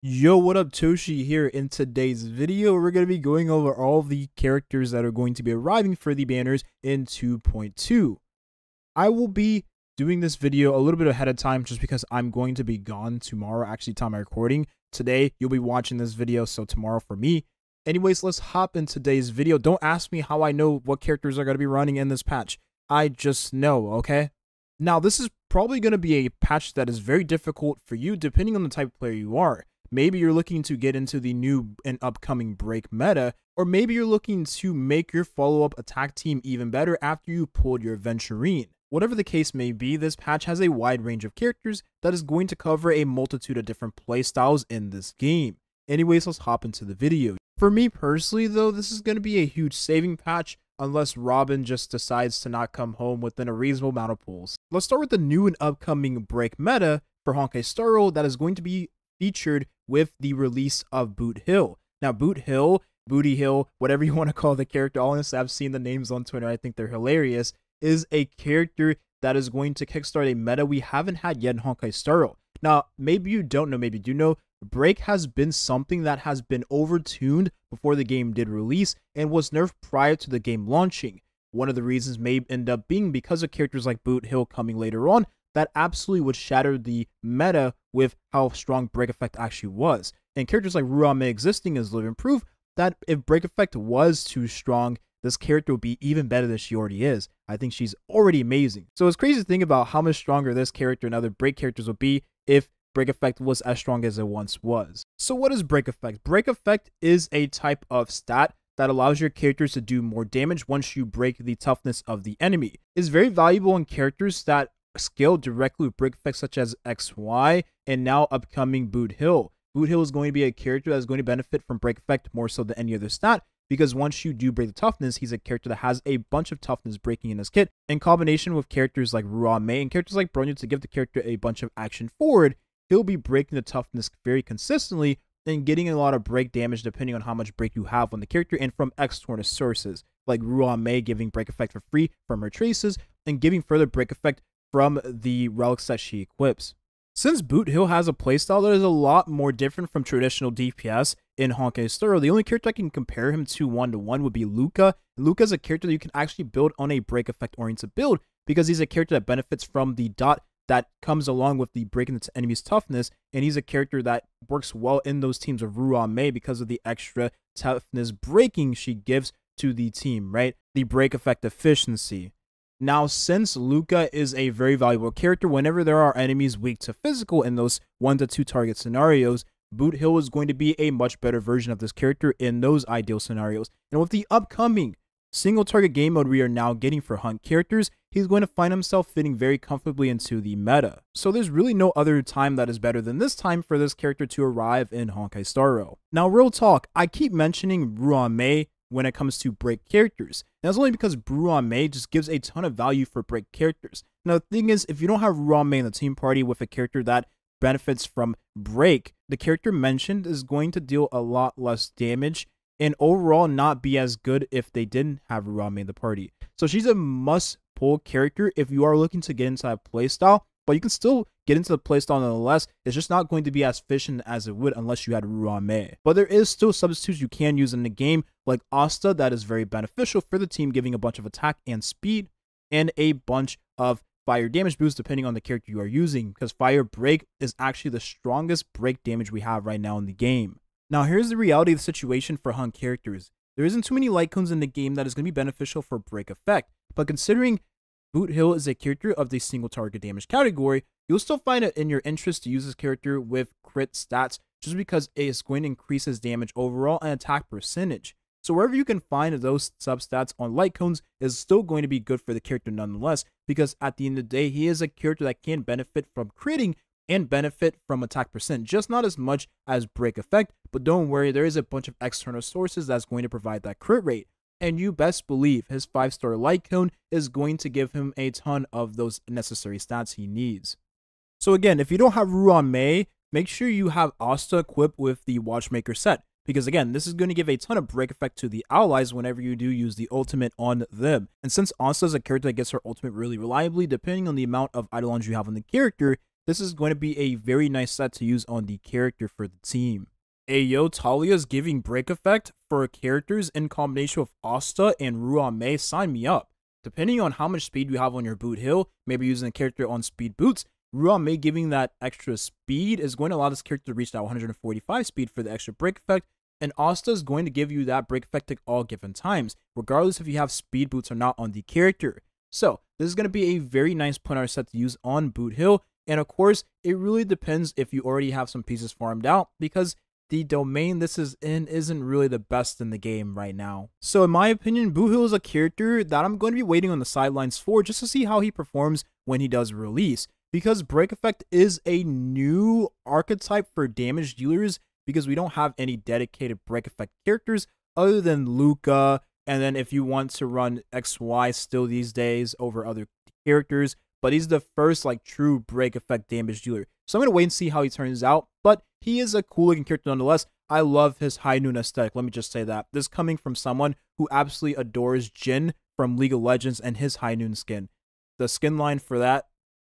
Yo, what up, Toshi here. In today's video, we're going to be going over all of the characters that are going to be arriving for the banners in 2.2. I will be doing this video a little bit ahead of time just because I'm going to be gone tomorrow, actually time I'm recording. Today, you'll be watching this video, so tomorrow for me. Anyways, let's hop in today's video. Don't ask me how I know what characters are going to be running in this patch. I just know, okay? Now, this is probably going to be a patch that is very difficult for you depending on the type of player you are. Maybe you're looking to get into the new and upcoming break meta, or maybe you're looking to make your follow-up attack team even better after you pulled your aventurine. Whatever the case may be, this patch has a wide range of characters that is going to cover a multitude of different playstyles in this game. Anyways, let's hop into the video. For me personally though, this is going to be a huge saving patch unless Robin just decides to not come home within a reasonable amount of pulls. Let's start with the new and upcoming break meta for Honkai Star Rail that is going to be featured with the release of Boothill. Now, Boothill, whatever you want to call the character, honestly, I've seen the names on Twitter, I think they're hilarious, is a character that is going to kickstart a meta we haven't had yet in Honkai Star Rail. Now, maybe you don't know, maybe you do know, Break has been something that has been overtuned before the game did release and was nerfed prior to the game launching. One of the reasons may end up being because of characters like Boothill coming later on, that absolutely would shatter the meta with how strong Break Effect actually was. And characters like Ruame existing is living proof that if Break Effect was too strong, this character would be even better than she already is. I think she's already amazing. So it's crazy to think about how much stronger this character and other Break characters would be if Break Effect was as strong as it once was. So what is Break Effect? Break Effect is a type of stat that allows your characters to do more damage once you break the toughness of the enemy. It's very valuable in characters that scale directly with break effects such as XY and now upcoming Boothill. Boothill is going to be a character that is going to benefit from break effect more so than any other stat because once you do break the toughness, he's a character that has a bunch of toughness breaking in his kit. In combination with characters like Ruame and characters like Bronyo to give the character a bunch of action forward, he'll be breaking the toughness very consistently and getting a lot of break damage depending on how much break you have on the character and from external sources, like Ruame giving break effect for free from her traces and giving further break effect from the relics that she equips. Since Boothill has a playstyle that is a lot more different from traditional DPS in Honkai Star Rail, the only character I can compare him to one-to-one would be Luca. Luca is a character that you can actually build on a break effect oriented build because he's a character that benefits from the dot that comes along with the breaking the enemy's toughness, and he's a character that works well in those teams of Ruame because of the extra toughness breaking she gives to the team, right? The break effect efficiency. Now, since Luca is a very valuable character, whenever there are enemies weak to physical in those 1 to 2 target scenarios, Boothill is going to be a much better version of this character in those ideal scenarios. And with the upcoming single target game mode we are now getting for Hunt characters, he's going to find himself fitting very comfortably into the meta. So there's really no other time that is better than this time for this character to arrive in Honkai Star Rail. Now, real talk, I keep mentioning Ruame when it comes to break characters. And that's only because Ruame just gives a ton of value for break characters. Now, the thing is, if you don't have Ruame in the team party with a character that benefits from break, the character mentioned is going to deal a lot less damage and overall not be as good if they didn't have Ruame in the party. So she's a must-pull character if you are looking to get into that playstyle, but you can still get into the playstyle nonetheless. It's just not going to be as efficient as it would unless you had Ruame. But there is still substitutes you can use in the game, like Asta, that is very beneficial for the team, giving a bunch of attack and speed, and a bunch of fire damage boost depending on the character you are using, because fire break is actually the strongest break damage we have right now in the game. Now, here's the reality of the situation for Hunt characters. There isn't too many light cones in the game that is going to be beneficial for break effect, but considering Boothill is a character of the single target damage category, you'll still find it in your interest to use this character with crit stats just because it is going to increase his damage overall and attack percentage. So wherever you can find those substats on light cones is still going to be good for the character nonetheless, because at the end of the day, he is a character that can benefit from critting and benefit from attack percent, just not as much as break effect, but don't worry, there is a bunch of external sources that's going to provide that crit rate. And you best believe his 5-star light cone is going to give him a ton of those necessary stats he needs. So again, if you don't have Ruame, make sure you have Asta equipped with the Watchmaker set, because again, this is going to give a ton of break effect to the allies whenever you do use the ultimate on them. And since Asta is a character that gets her ultimate really reliably, depending on the amount of Eidolons you have on the character, this is going to be a very nice set to use on the character for the team. Ayo, Talia's giving break effect for characters in combination with Asta and Ruame. Sign me up. Depending on how much speed you have on your Boothill, maybe using a character on speed boots, Ruame giving that extra speed is going to allow this character to reach that 145 speed for the extra break effect, and Asta is going to give you that break effect at all given times, regardless if you have speed boots or not on the character. So, this is going to be a very nice point hour set to use on Boothill, and of course, it really depends if you already have some pieces farmed out, because the domain this is in isn't really the best in the game right now. So in my opinion, Boothill is a character that I'm going to be waiting on the sidelines for just to see how he performs when he does release. Because Break Effect is a new archetype for damage dealers because we don't have any dedicated Break Effect characters other than Luca, and then if you want to run XY still these days over other characters, but he's the first like true Break Effect damage dealer. So I'm going to wait and see how he turns out, but he is a cool looking character nonetheless. I love his high noon aesthetic, let me just say that. This coming from someone who absolutely adores Jin from League of Legends and his high noon skin. The skin line for that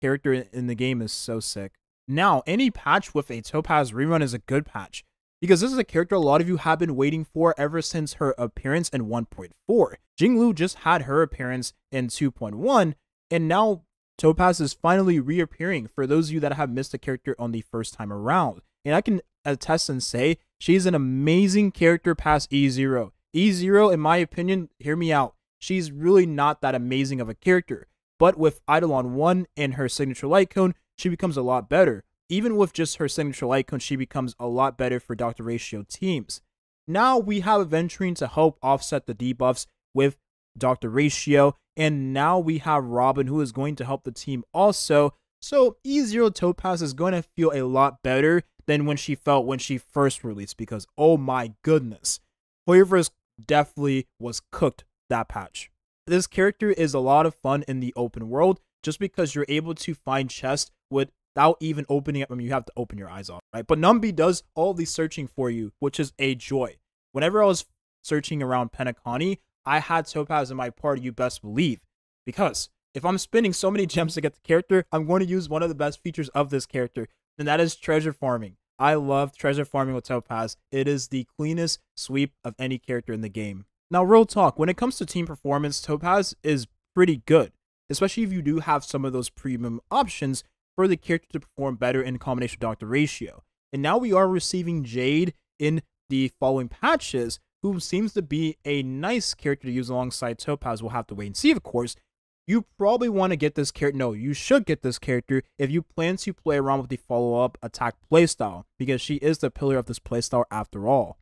character in the game is so sick. Now, any patch with a Topaz rerun is a good patch, because this is a character a lot of you have been waiting for ever since her appearance in 1.4. Jinglu just had her appearance in 2.1, and now Topaz is finally reappearing for those of you that have missed the character on the first time around. And I can attest and say she's an amazing character past E0. E0, in my opinion, hear me out, she's really not that amazing of a character. But with Eidolon 1 and her signature light cone, she becomes a lot better. Even with just her signature light cone, she becomes a lot better for Dr. Ratio teams. Now we have aventurine to help offset the debuffs with Dr. Ratio, and now we have Robin who is going to help the team also. So E0 Topaz is going to feel a lot better than when she felt when she first released, because oh my goodness, Hoyoverse definitely was cooked that patch. This character is a lot of fun in the open world just because you're able to find chests without even opening up. I mean, you have to open your eyes off, right? But Numby does all the searching for you, which is a joy. Whenever I was searching around Penacony, I had Topaz in my party, you best believe, because if I'm spending so many gems to get the character, I'm going to use one of the best features of this character, and that is treasure farming. I love treasure farming with Topaz. It is the cleanest sweep of any character in the game. Now, real talk, when it comes to team performance, Topaz is pretty good, especially if you do have some of those premium options for the character to perform better in combination with Dr. Ratio. And now we are receiving Jade in the following patches, who seems to be a nice character to use alongside Topaz. We'll have to wait and see, of course. You probably want to get this character. No, you should get this character if you plan to play around with the follow-up attack playstyle, because she is the pillar of this playstyle after all.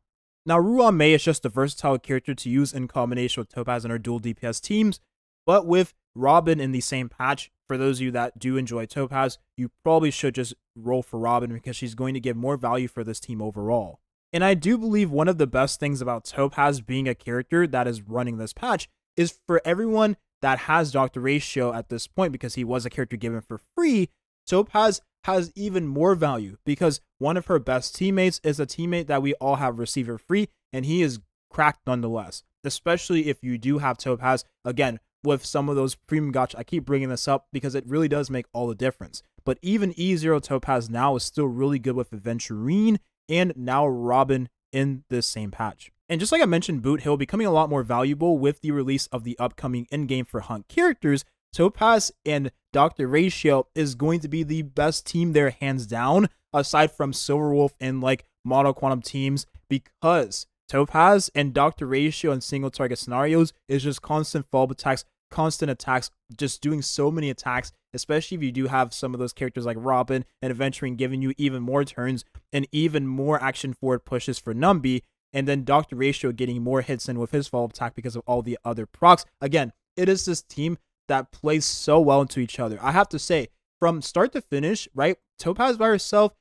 Now, Ruame is just a versatile character to use in combination with Topaz and her dual DPS teams, but with Robin in the same patch, for those of you that do enjoy Topaz, you probably should just roll for Robin because she's going to give more value for this team overall. And I do believe one of the best things about Topaz being a character that is running this patch is for everyone that has Dr. Ratio at this point, because he was a character given for free, Topaz has even more value because one of her best teammates is a teammate that we all have received for free, and he is cracked nonetheless, especially if you do have Topaz, again, with some of those premium gotcha. I keep bringing this up because it really does make all the difference. But even E0 Topaz now is still really good with Aventurine and now Robin in this same patch. And just like I mentioned, Boothill becoming a lot more valuable with the release of the upcoming in-game for Hunt characters, Topaz and Dr. Ratio is going to be the best team there hands down, aside from Silverwolf and like Mono Quantum teams, because Topaz and Dr. Ratio in single target scenarios is just constant follow-up attacks, constant attacks, just doing so many attacks, especially if you do have some of those characters like Robin and Aventurine giving you even more turns and even more action forward pushes for Numby, and then Dr. Ratio getting more hits in with his follow-up attack because of all the other procs. Again, it is this team that plays so well into each other. I have to say, from start to finish, right, Topaz by herself,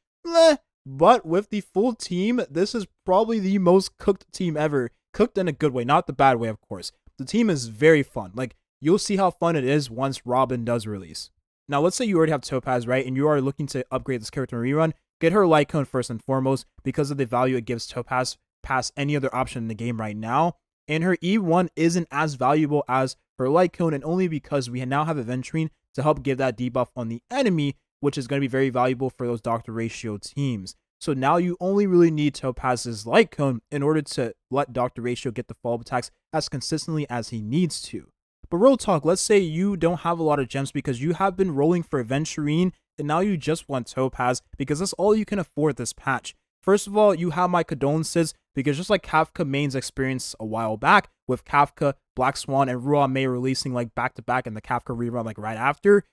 but with the full team, this is probably the most cooked team ever. Cooked in a good way, not the bad way, of course. The team is very fun. Like, you'll see how fun it is once Robin does release. Now, let's say you already have Topaz, right, and you are looking to upgrade this character in rerun. Get her light cone first and foremost because of the value it gives Topaz past any other option in the game right now. And her E1 isn't as valuable as her light cone, and only because we now have Aventurine to help give that debuff on the enemy, which is going to be very valuable for those Dr. Ratio teams. So now you only really need Topaz's Light Cone in order to let Dr. Ratio get the follow-up attacks as consistently as he needs to. But real talk, let's say you don't have a lot of gems because you have been rolling for Aventurine and now you just want Topaz because that's all you can afford this patch. First of all, you have my condolences because just like Kafka mains experienced a while back with Kafka, Black Swan, and Ruan Mei releasing like back-to-back and the Kafka rerun like right after,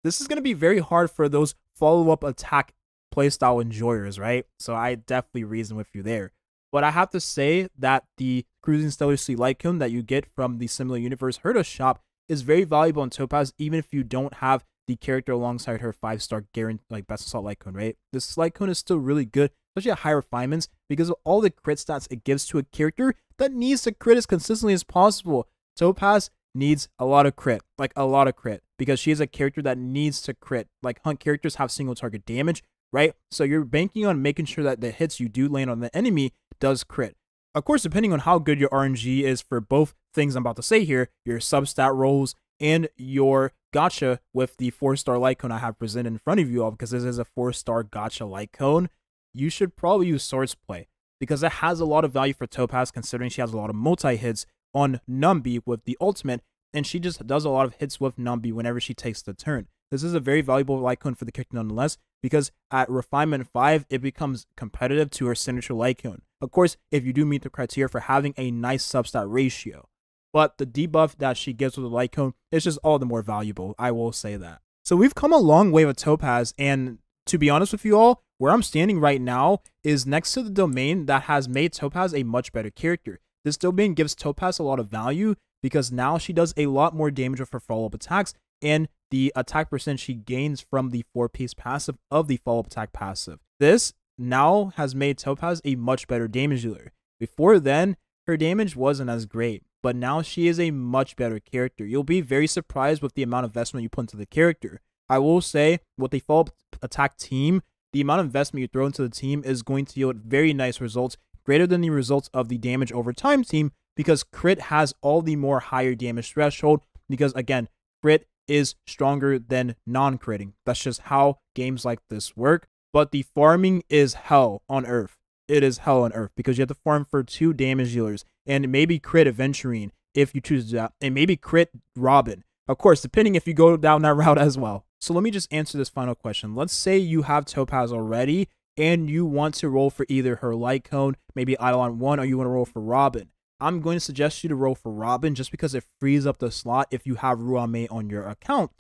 this is going to be very hard for those follow-up attack playstyle enjoyers, right? So I definitely reason with you there. But I have to say that the Cruising Stellar Sea Light Cone that you get from the Similar Universe Herda shop is very valuable in Topaz, even if you don't have the character alongside her 5-star guarantee, like Best Assault Light Cone, right? This Light Cone is still really good, especially at high refinements, because of all the crit stats it gives to a character that needs to crit as consistently as possible. Topaz needs a lot of crit, like a lot of crit, because she is a character that needs to crit. Like hunt characters have single target damage, right? So you're banking on making sure that the hits you do land on the enemy does crit. Of course, depending on how good your RNG is for both things I'm about to say here, your substat rolls and your gacha with the 4-star Light Cone I have presented in front of you all, because this is a 4-star gacha Light Cone, you should probably use Swordsplay because it has a lot of value for Topaz considering she has a lot of multi-hits on Numbi with the ultimate, and she just does a lot of hits with Numbi whenever she takes the turn. This is a very valuable Light Cone for the character nonetheless, because at Refinement 5, it becomes competitive to her signature Light Cone. Of course, if you do meet the criteria for having a nice substat ratio. But the debuff that she gives with the Light Cone is just all the more valuable, I will say that. So we've come a long way with Topaz, and to be honest with you all, where I'm standing right now is next to the domain that has made Topaz a much better character. This domain gives Topaz a lot of value because now she does a lot more damage with her follow-up attacks and the attack percent she gains from the 4-piece passive of the follow-up attack passive. This now has made Topaz a much better damage dealer. Before then, her damage wasn't as great, but now she is a much better character. You'll be very surprised with the amount of investment you put into the character. I will say, with the follow-up attack team, the amount of investment you throw into the team is going to yield very nice results, greater than the results of the damage over time team, because crit has all the more higher damage threshold, because again, crit is stronger than non-critting. That's just how games like this work. But the farming is hell on earth. It is hell on earth because you have to farm for 2 damage dealers and maybe crit Aventurine if you choose that, and maybe crit Robin. Of course, depending if you go down that route as well. So let me just answer this final question. Let's say you have Topaz already and you want to roll for either her Light Cone, maybe Eidolon 1, or you want to roll for Robin. I'm going to suggest you to roll for Robin just because it frees up the slot if you have Ruan Mei on your account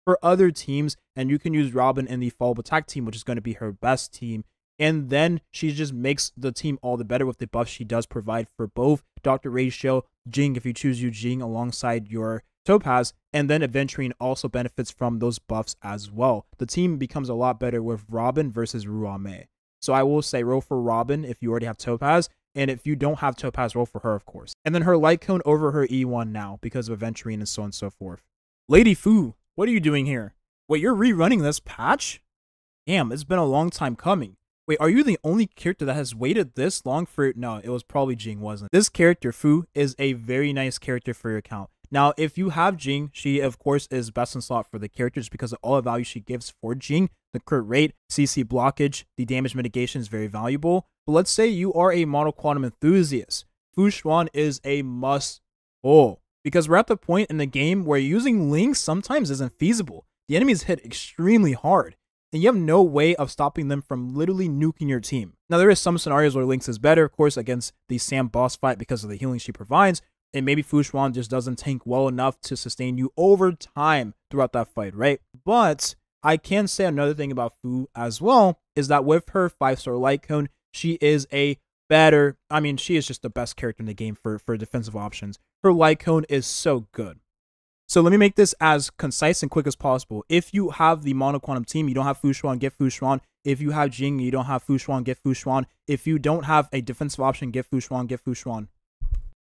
for other teams, and you can use Robin in the follow-up attack team, which is going to be her best team. And then she just makes the team all the better with the buffs she does provide for both Dr. Ratio, Jing if you choose you Jing alongside your Topaz, and then Aventurine also benefits from those buffs as well. The team becomes a lot better with Robin versus Ruan Mei. So I will say roll for Robin if you already have Topaz, and if you don't have Topaz, roll for her, of course. And then her Light Cone over her E1 now because of Aventurine and so on and so forth. Lady Fu, what are you doing here? Wait, you're rerunning this patch? Damn, it's been a long time coming. Wait, are you the only character that has waited this long for... No, it was probably Jing, wasn't it? This character, Fu, is a very nice character for your account. Now, if you have Jing, she, of course, is best in slot for the character just because of all the value she gives for Jing. The crit rate, CC blockage, the damage mitigation is very valuable. But let's say you are a Model Quantum enthusiast. Fu Xuan is a must-pull. Because we're at the point in the game where using links sometimes isn't feasible. The enemies hit extremely hard, and you have no way of stopping them from literally nuking your team. Now, there is some scenarios where Lynx is better, of course, against the Sam boss fight because of the healing she provides, and maybe Fu Xuan just doesn't tank well enough to sustain you over time throughout that fight, right? But I can say another thing about Fu as well, is that with her 5-star Light Cone, she is a better, I mean, she is just the best character in the game for defensive options. Her Light Cone is so good. So let me make this as concise and quick as possible. If you have the Mono Quantum team, you don't have Fu Xuan, get Fu Xuan. If you have Jing, you don't have Fu Xuan, get Fu Xuan. If you don't have a defensive option, get Fu Xuan, get Fu Xuan.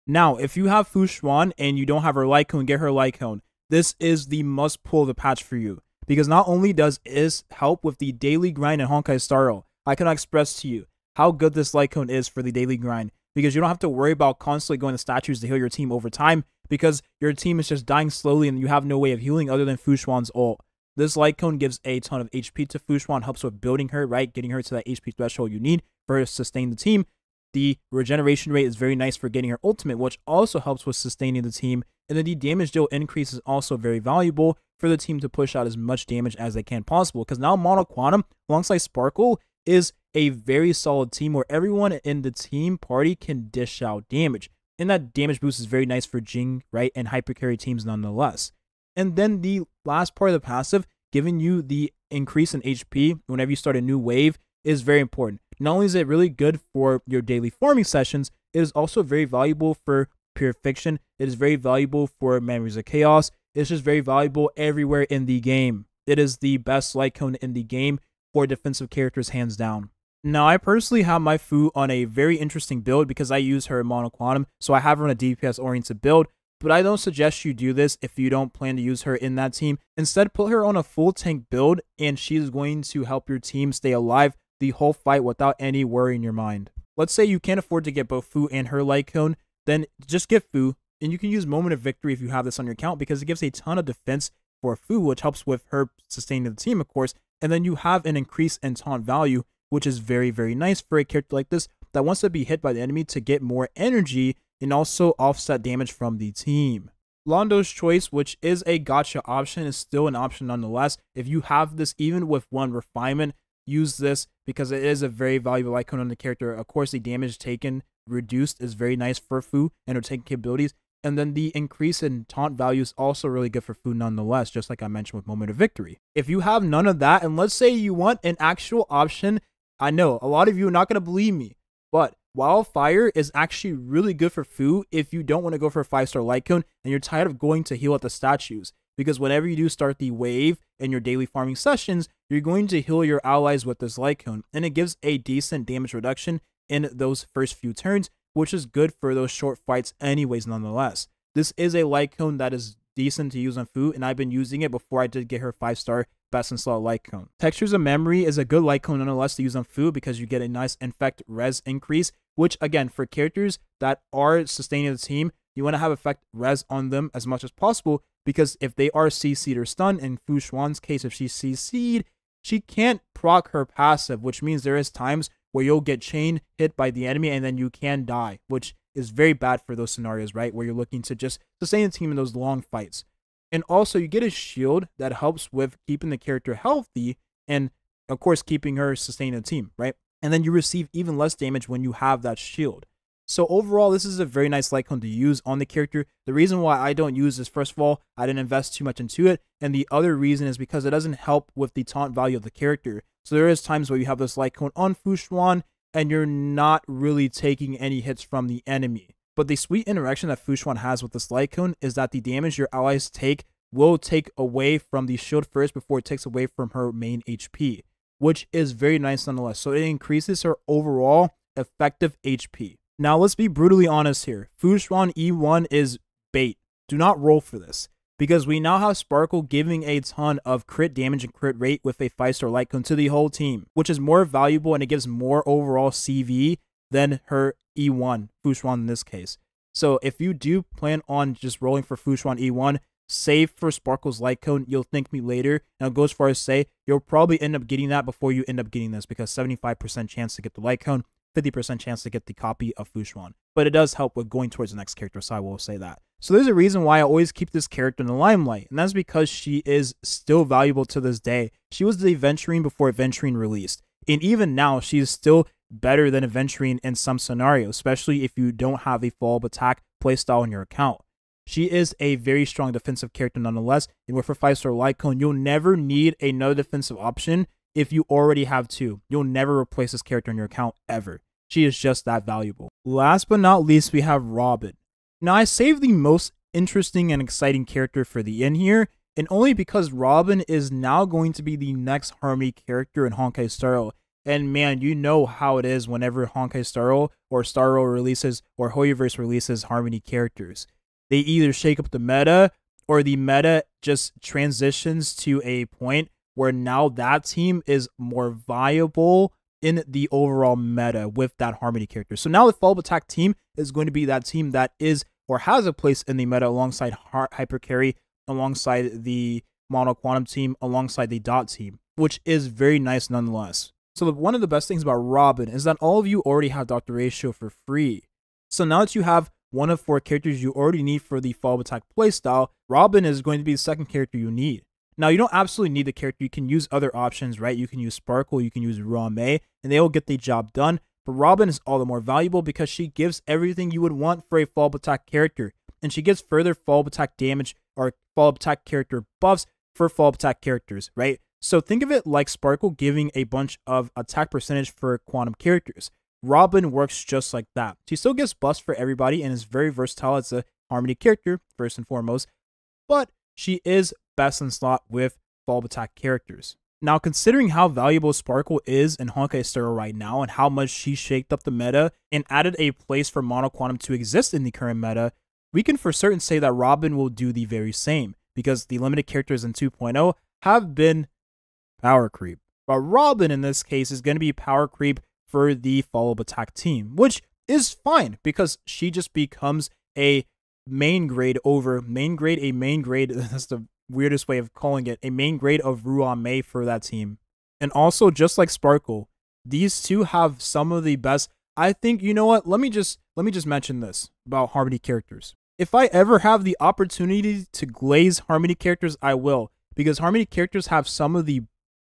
Now, if you have Fu Xuan and you don't have her Light Cone, get her Light Cone. This is the must pull of the patch for you. Because not only does it help with the daily grind in Honkai Star Rail, I cannot express to you how good this Light Cone is for the daily grind. Because you don't have to worry about constantly going to statues to heal your team over time, because your team is just dying slowly and you have no way of healing other than Fu Xuan's ult. This light cone gives a ton of HP to Fu Xuan, helps with building her, right? Getting her to that HP threshold you need for her to sustain the team. The regeneration rate is very nice for getting her ultimate, which also helps with sustaining the team. And then the damage deal increase is also very valuable for the team to push out as much damage as they can possible. Because now Mono Quantum, alongside Sparkle, is a very solid team where everyone in the team party can dish out damage. And that damage boost is very nice for Jing, right? And hypercarry teams nonetheless. And then the last part of the passive, giving you the increase in HP whenever you start a new wave, is very important. Not only is it really good for your daily farming sessions, it is also very valuable for Pure Fiction. It is very valuable for Memories of Chaos. It's just very valuable everywhere in the game. It is the best light cone in the game for defensive characters, hands down. Now, I personally have my Fu on a very interesting build because I use her in Mono Quantum, so I have her on a DPS-oriented build. But I don't suggest you do this if you don't plan to use her in that team. Instead, put her on a full tank build, and she's going to help your team stay alive the whole fight without any worry in your mind. Let's say you can't afford to get both Fu and her light cone, then just get Fu, and you can use Moment of Victory if you have this on your account because it gives a ton of defense for Fu, which helps with her sustaining the team, of course. And then you have an increase in taunt value, which is very, very nice for a character like this that wants to be hit by the enemy to get more energy and also offset damage from the team. Londo's Choice, which is a gacha option, is still an option nonetheless. If you have this even with one refinement, use this because it is a very valuable icon on the character. Of course, the damage taken reduced is very nice for Fu and her taking capabilities. And then the increase in taunt value is also really good for Fu nonetheless, just like I mentioned with Moment of Victory. If you have none of that, and let's say you want an actual option, I know a lot of you are not going to believe me, but Wildfire is actually really good for Fu if you don't want to go for a 5-star light cone and you're tired of going to heal at the statues. Because whenever you do start the wave in your daily farming sessions, you're going to heal your allies with this light cone. And it gives a decent damage reduction in those first few turns, which is good for those short fights anyways nonetheless. This is a light cone that is decent to use on Fu, and I've been using it before I did get her 5-star best in slot light cone. Textures of Memory is a good light cone nonetheless to use on Fu because you get a nice infect res increase, which again, for characters that are sustaining the team, you want to have effect res on them as much as possible because if they are CC'd or stunned, in Fu Xuan's case, if she's CC'd, she can't proc her passive, which means there is times where you'll get chain hit by the enemy and then you can die, which is very bad for those scenarios, right? Where you're looking to just sustain the team in those long fights. And also, you get a shield that helps with keeping the character healthy and, of course, keeping her sustaining the team, right? And then you receive even less damage when you have that shield. So overall, this is a very nice light cone to use on the character. The reason why I don't use this, first of all, I didn't invest too much into it. And the other reason is because it doesn't help with the taunt value of the character. So there is times where you have this light cone on Fu Xuan and you're not really taking any hits from the enemy. But the sweet interaction that Fu Xuan has with this light cone is that the damage your allies take will take away from the shield first before it takes away from her main HP, which is very nice nonetheless. So it increases her overall effective HP. Now let's be brutally honest here. Fu Xuan E1 is bait. Do not roll for this, because we now have Sparkle giving a ton of crit damage and crit rate with a 5-star light cone to the whole team, which is more valuable and it gives more overall CV than her E1, Fu Xuan in this case. So if you do plan on just rolling for Fu Xuan E1, save for Sparkle's light cone. You'll thank me later. And I'll go as far as say, you'll probably end up getting that before you end up getting this, because 75% chance to get the light cone, 50% chance to get the copy of Fu Xuan. But it does help with going towards the next character, so I will say that. So there's a reason why I always keep this character in the limelight, and that's because she is still valuable to this day. She was the aventurine before aventurine released, and even now she is still better than aventurine in some scenarios, especially if you don't have a follow-up attack playstyle in your account. She is a very strong defensive character nonetheless, and with her 5-star light cone, you'll never need another defensive option if you already have two. You'll never replace this character in your account ever. She is just that valuable. Last but not least, we have Robin. Now, I saved the most interesting and exciting character for the end here, and only because Robin is now going to be the next Harmony character in Honkai Star Rail. And man, you know how it is whenever Honkai Star Rail or Star Rail releases or Hoyoverse releases Harmony characters. They either shake up the meta, or the meta just transitions to a point where now that team is more viable in the overall meta with that Harmony character. So now the follow-up attack team is going to be that team that is or has a place in the meta alongside Hypercarry, alongside the Mono Quantum team alongside the Dot team, which is very nice nonetheless. So one of the best things about Robin is that all of you already have Dr. Ratio for free. So now that you have one of 4 characters you already need for the follow attack playstyle, Robin is going to be the second character you need. Now, you don't absolutely need the character. You can use other options, right? You can use Sparkle, you can use Ruame, and they will get the job done. But Robin is all the more valuable because she gives everything you would want for a follow-up attack character. And she gives further follow-up attack damage or follow-up attack character buffs for follow-up attack characters, right? So think of it like Sparkle giving a bunch of attack percentage for quantum characters. Robin works just like that. She still gives buffs for everybody and is very versatile as a Harmony character, first and foremost. But she is best in slot with follow-up attack characters. Now, considering how valuable Sparkle is in Honkai Star Rail right now and how much she shaked up the meta and added a place for Mono Quantum to exist in the current meta, we can for certain say that Robin will do the very same because the limited characters in 2.0 have been power creep. But Robin in this case is going to be power creep for the follow-up attack team, which is fine because she just becomes a main grade over main grade, that's the weirdest way of calling it, a main grade of Ruame for that team. And also, just like Sparkle, these two have some of the best. I think, you know what, let me just mention this about Harmony characters. If I ever have the opportunity to glaze Harmony characters, I will, because Harmony characters have some of the,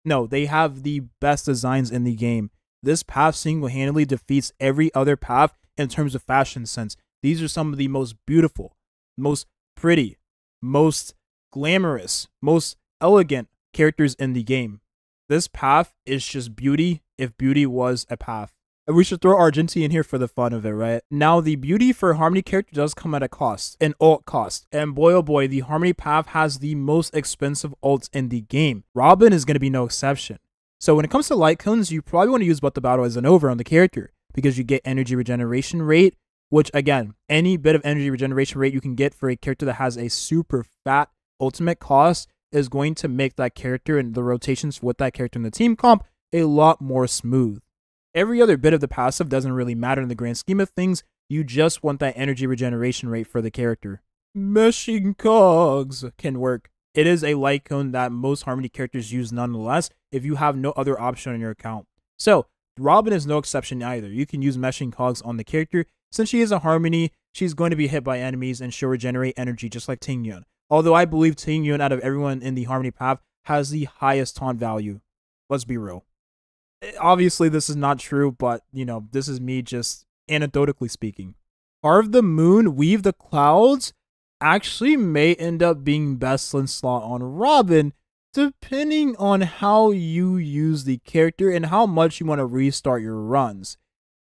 no, they have the best designs in the game. This path single-handedly defeats every other path in terms of fashion sense. These are some of the most beautiful, most pretty, most glamorous, most elegant characters in the game. This path is just beauty if beauty was a path. And we should throw Argenti in here for the fun of it, right? Now, the beauty for Harmony character does come at a cost, an ult cost. And boy oh boy, the Harmony path has the most expensive ults in the game. Robin is going to be no exception. So when it comes to light cones, you probably want to use But the Battle Isn't Over on the character because you get energy regeneration rate, which again, any bit of energy regeneration rate you can get for a character that has a super fat ultimate cost is going to make that character and the rotations with that character in the team comp a lot more smooth. Every other bit of the passive doesn't really matter in the grand scheme of things. You just want that energy regeneration rate for the character. Meshing cogs can work. It is a light cone that most Harmony characters use nonetheless if you have no other option on your account. So, Robin is no exception either. You can use Meshing Cogs on the character. Since she is a Harmony, she's going to be hit by enemies and she'll regenerate energy just like Tingyun. Although I believe Tingyun out of everyone in the Harmony path has the highest taunt value. Let's be real. Obviously, this is not true, but, you know, this is me just anecdotally speaking. Carve the Moon, Weave the Clouds actually may end up being best in slot on Robin, depending on how you use the character and how much you want to restart your runs.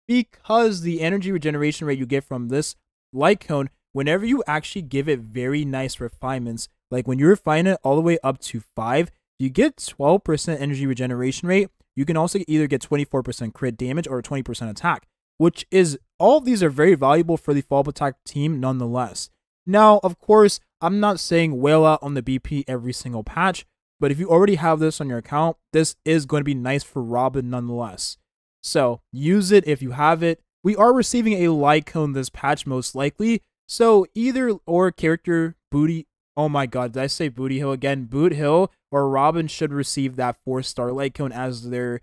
Because the energy regeneration rate you get from this light cone, whenever you actually give it very nice refinements, like when you refine it all the way up to 5, you get 12% energy regeneration rate. You can also either get 24% crit damage or 20% attack, which is, all of these are very valuable for the follow-up attack team nonetheless. Now, of course, I'm not saying whale out on the BP every single patch, but if you already have this on your account, this is going to be nice for Robin nonetheless. So, use it if you have it. We are receiving a light cone this patch most likely, so either or character Booty, oh my god, did I say Boothill again? Boothill or Robin should receive that 4-star light cone as their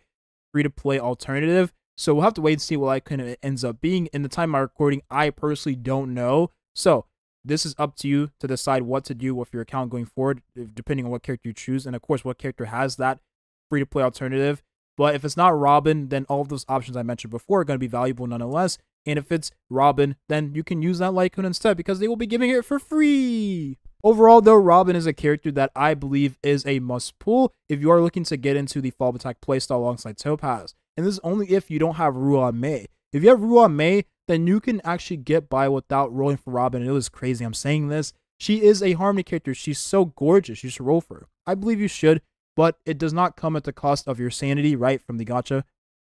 free-to-play alternative. So we'll have to wait and see what light cone it ends up being. In the time of recording, I personally don't know. So, this is up to you to decide what to do with your account going forward, depending on what character you choose, and of course, what character has that free-to-play alternative. But if it's not Robin, then all of those options I mentioned before are going to be valuable nonetheless. And if it's Robin, then you can use that light cone instead because they will be giving it for free. Overall, though, Robin is a character that I believe is a must-pull if you are looking to get into the follow-up attack playstyle alongside Topaz. And this is only if you don't have Ruame. If you have Ruame, then you can actually get by without rolling for Robin. And it was crazy. I'm saying this. She is a Harmony character. She's so gorgeous. You should roll for her. I believe you should, but it does not come at the cost of your sanity, right, from the gacha.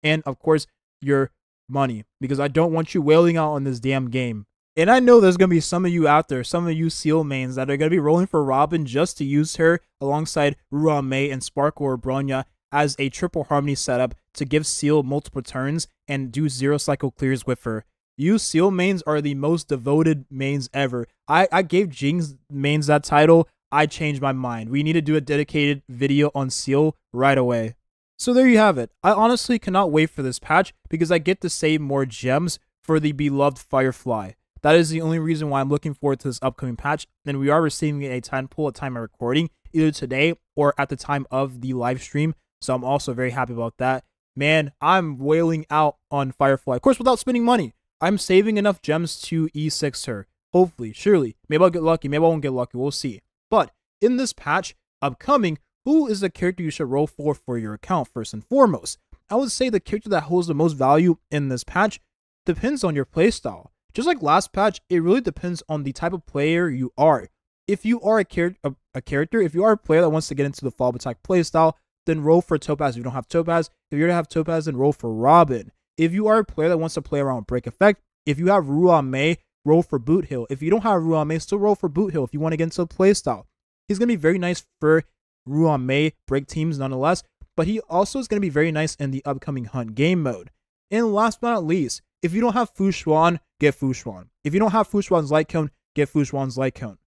And, of course, your money. Because I don't want you wailing out on this damn game. And I know there's going to be some of you out there, some of you Seal mains that are going to be rolling for Robin just to use her alongside Ruame and Sparkle or Bronya as a triple Harmony setup to give Seal multiple turns and do 0 cycle clears with her. You Seal mains are the most devoted mains ever. I gave Jing's mains that title. I changed my mind. We need to do a dedicated video on Seal right away. So there you have it. I honestly cannot wait for this patch because I get to save more gems for the beloved Firefly. That is the only reason why I'm looking forward to this upcoming patch, and we are receiving a 10 pull at time of recording, either today or at the time of the live stream, so I'm also very happy about that. Man, I'm wailing out on Firefly, of course without spending money. I'm saving enough gems to E6 her, hopefully, surely. Maybe I'll get lucky, maybe I won't get lucky, we'll see. But in this patch, upcoming, who is the character you should roll for your account first and foremost? I would say the character that holds the most value in this patch depends on your playstyle. Just like last patch, it really depends on the type of player you are. If you are a character, if you are a player that wants to get into the follow attack playstyle, then roll for Topaz if you don't have Topaz. If you already have Topaz, then roll for Robin. If you are a player that wants to play around with Break Effect, if you have Ruan-Mei, roll for Boothill. If you don't have Ruan-Mei, still roll for Boothill if you want to get into the playstyle. He's going to be very nice for Ruan-Mei break teams nonetheless, but he also is going to be very nice in the upcoming Hunt game mode. And last but not least, if you don't have Fu Xuan, get Fu Xuan. If you don't have Fu Xuan's light cone, get Fu Xuan's light cone.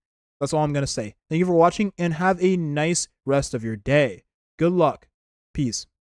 That's all I'm going to say. Thank you for watching and have a nice rest of your day. Good luck. Peace.